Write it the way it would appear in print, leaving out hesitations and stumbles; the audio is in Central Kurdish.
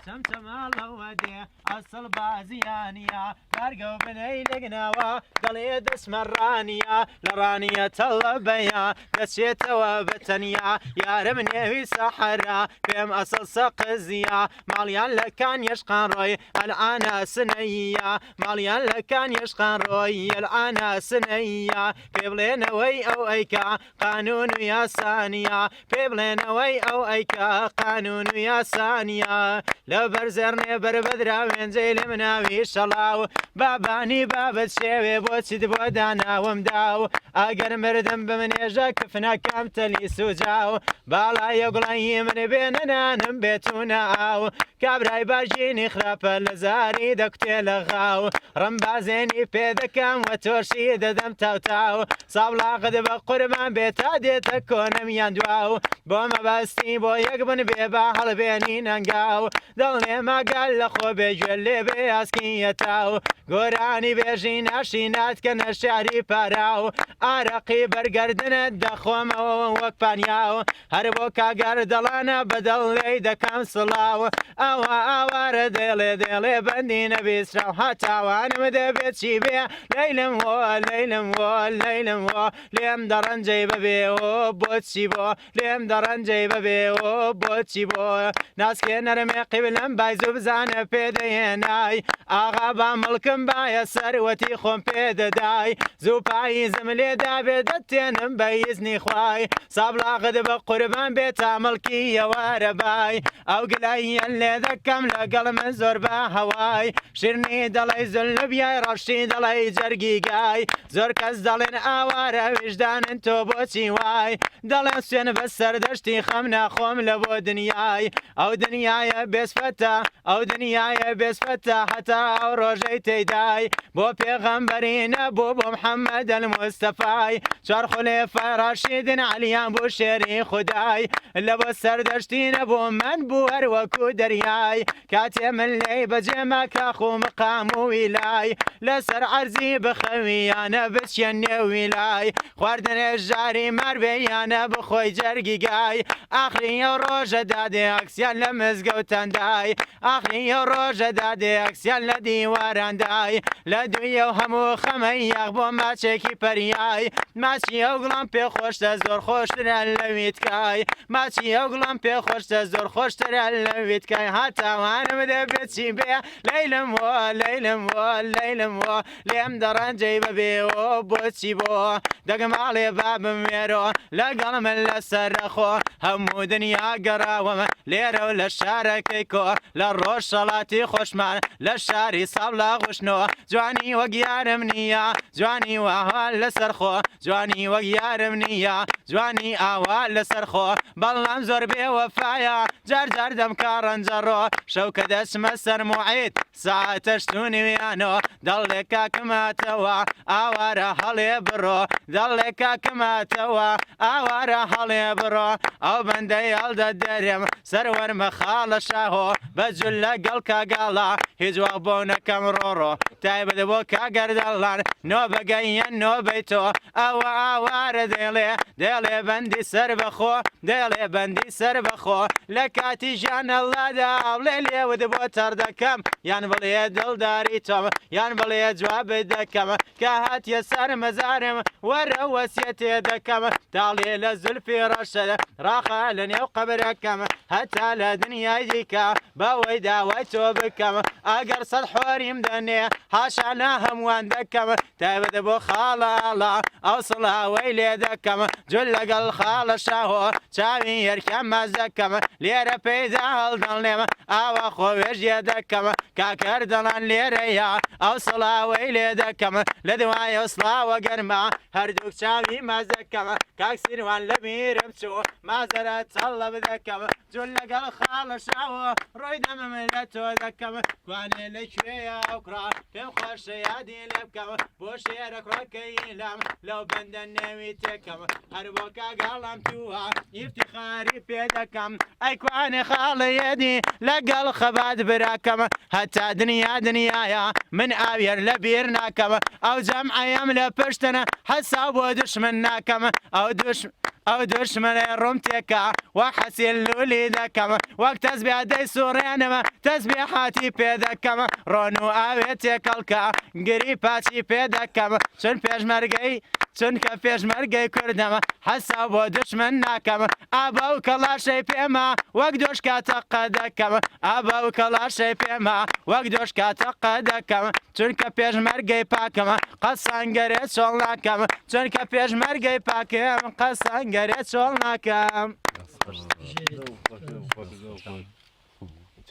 چەمچەم ئەڵەوەدێ ئەسڵ بازیانە بەرگە و بنەی لەگنەوە دەڵێ دەسمەڕانیە لە ڕانیە تەڵەبەیە دەچێتەوە بەتەنیا یارم نێوی سەحەرا پێم ئەسڵ سەقزیە ماڵیان لەکان یشقان ڕۆی ئەلعانە سنەیە ماڵیان لەکان یشقان ڕۆی ئەلعانە سنەیە پێ بڵێنەوەی ئەو ئەیکا قانون و یاسانیە پێ بڵێنەوەی ئەو ئەیکا قانون و یاسانیە لە بەرزێڕنێ بەربەدرا وێنجەی لە مناوی شەڵاو بابانی بابەت شێوێ بۆچیت بۆ داناوم داو ئەگەر مردم بمنێژە کفنەکەم تەلی سوجاو باڵایە گوڵایی من بێنەنانم بێتونە ئاو کابرای باژینی خراپە لە زاری دەکوتێ لە غاو ڕەمبازێنی پێ دەکەم وە تۆشی دەدەم تاوتاو ساڵاغت بە قوربان بێتا دێتە کۆنەمیان دواو بۆ مەبەستی بۆ یەک بن بێ با هەڵبێنی نەنگاو دڵێ ماگەل لە خۆ بێگوێ لێ بێ ئاسکیەتاو گۆرانی بێژی ناشی ناتکە نەشاری پاراو ئارەقی بەرگەردنت دەخۆمەوە وەک پانیاو هەر بۆ کاگەر دەڵانە بەدڵێی دەکەم سڵاو ئەوە ئاوارە دێڵێ دێڵێ بەندی نەبیستراو هاتاوانم دەبێت چی بێ لەیلم وۆ لەیلم وۆ لەیلم وۆ لێم دەڕەنجەی بەبێەوە بۆچی بۆ لێم دەڕەنجەی بەبێەوە بۆچی بۆ ناسکێ نەرمێ قیبلم بایزوو بزانە پێدەهێنای ئاغا با مڵکم باە سەروەتی خۆم پێدەدای زوو پاییزم لێدا بێ دەتێنم بە ئیزنی خوای سابلاغت بە قوربان بێتە مڵکی ئێوارە بای ئەو گلاییان لێ دەکەم لەگەڵ من زۆر بە هەوای شیرنی دەڵی زولە بیای ڕەشی دەڵی جەرگی گای زۆر کەس دەڵێن ئاوارە ویژدانن تۆ بۆچی وای دەڵێن سوێن بە سەردەشتی خەم ناخۆم لە بۆ دنیای ئەو دنیایە بێسفەتە ئەو دنیایە بێسفەتە هەتا ئەو ڕۆژەی تێدای بۆ پێغەمبەری نەبوو بۆ محەممەد المستەفای چوار خولێفای ڕاشیدن عەلیان بوو شێری خودای لە بۆ سەردەشتی نەبوو من بوو هەر وەکو دەریای کاتێ من لێی بەجێمە کاخ و مقام و ویلای لەسەر عەرزی بخەویانە بچێنێ ویلای خواردنێ ژاری مەربێیانە بخۆی جەرگی گای ئاخری ئەو ڕۆژە دادێ ئەکسیان لە مزگەوتەندای ئاخری ئەو ڕۆژە دادێ ئەکسیان لە دیواراندای لە دوویە و هەموو خەمەی یاغ بۆ ماچێکی پەریای ماچی ئەو گڵام پێ خۆشتە زۆر خۆشترە لەویت کای ماچی ئەو گڵام پێ خۆشتە زۆر خۆشترە لەویت کای هاتاوانم دەبێت چی بێ لەیلم وۆ لەیلم وۆ لەیلم وۆ لێم دەڕەنجەی بەبێەوە بۆچی بۆ دەگەماڵێ بابم وێرۆ لەگەڵ من لەسەر رەخۆ هەموو دنیا گەڕاوەمە لێرە و لە شارەکەی کۆ لە ڕۆژشەڵاتی خۆشمان لە شاری ساڵاغ وشنۆ جوانی وەک یارم نییە جوانی واها لەسەر خۆ جوانی وەک یارم نییە جوانی ئاوا لەسەر خۆ بەڵام زۆر بێوەفایە جار جار دەمکا ڕەنجەڕۆ شەو کە دەچمە سەر موعید ساعتە شتونویانۆ دەڵێ کاکماتەوە ئاوارە هەڵێ بڕۆ دەڵێ کاکماتەوە ئاوارە هەڵێ بڕۆ ئەو بەندەی هەڵدە دەرێم سەروەرمە خاڵە شاهۆ بەجول لەگەڵ کاگاڵا هیچ وەق بۆ نەکەم ڕۆڕۆ تایبەت بۆ کاگەردەڵان نۆ بەگەیەن نۆبەی تۆ ئەوە ئاوارە دێڵێ دێڵێ بەندی سەر بەخۆ دێڵێ بەندی سەر بەخۆ لە کاتی ژانەڵادا ئەڵێ لێوت بۆ تەڕ دەکەم یان بڵێ دڵداری تۆم یان بڵێ جوابت دەکەم کە هاتیە سەر مەزارم وەرە وەسیەتێ دەکەم تاڵێ لە زولفی ڕەشە ڕاخە لە نێو قەبرەکەم هەتا لە دنیای دیکە بەوەی داوای تۆ بکەم ئەگەر سەد حۆریم دەنێ هاشانە هەمووان دەکەم تایبەت بۆ خاڵاڵا ئەو سڵاوەی لێ دەکەم جول لەگەڵ خاڵە شاهۆ چاوی یەرکەم ماز دەکەم لێرە پێیدا هەڵدەڵێم ئاوا خۆوێژیە دەکەم کاکەر دەڵان لێرەیە ئەو سڵاوەی لێ دەکەم لە دوایە سڵاوە گەرمە هەردووک چاوی ماز دەکەم کاک سیروان لە میرم چوو مازەرە چەڵە بدەکەم جول لەگەڵ خاڵە شاوە ڕۆی دەمم لە تۆ دەکەم کوانێ لەکوێیە ئەو کڕا پێم خۆشە یادی لێ بکەم بۆ شێرە کوڕەکەی لام لەو بەندە نێوی تێکەم هەر بۆ کاگاڵام تووە ئیفتیخاری پێ دەکەم ئەی کوانێ خاڵەیەدی لەگەڵ خەبات براکەم هەتا دنیا دنیایە من ئاوێر لە بیر ناکەم ئەو جەمعەیەم لە پشتنە حەسا بۆ دوشمن ناکەم ئەو ئەو دوشمنەی ڕوومتێکە وەحەسیل لولی دەکەم وەک تەسبیحەی سوڕێنمە تەسبیحاتی پێ دەکەم ڕۆن و ئاوێ تێکەڵکە گری پاچی پێ دەکەم چونکە پێشمەرگەی کوردەمە حەسا بۆ دشمن ناکەم ئابا و کەڵاشەی پێمە وەک دۆش کاتەقە دەکەم ئابا و کەڵاشەی پێمە وەک دۆش کاتەقە دەکەم چونکە پێشمەرگەی پاکەمە قەسانگەرێت چۆڵ ناکەم چونکە پێشمەرگەی پاکەم قەسانگەرێت چۆڵ ناکەم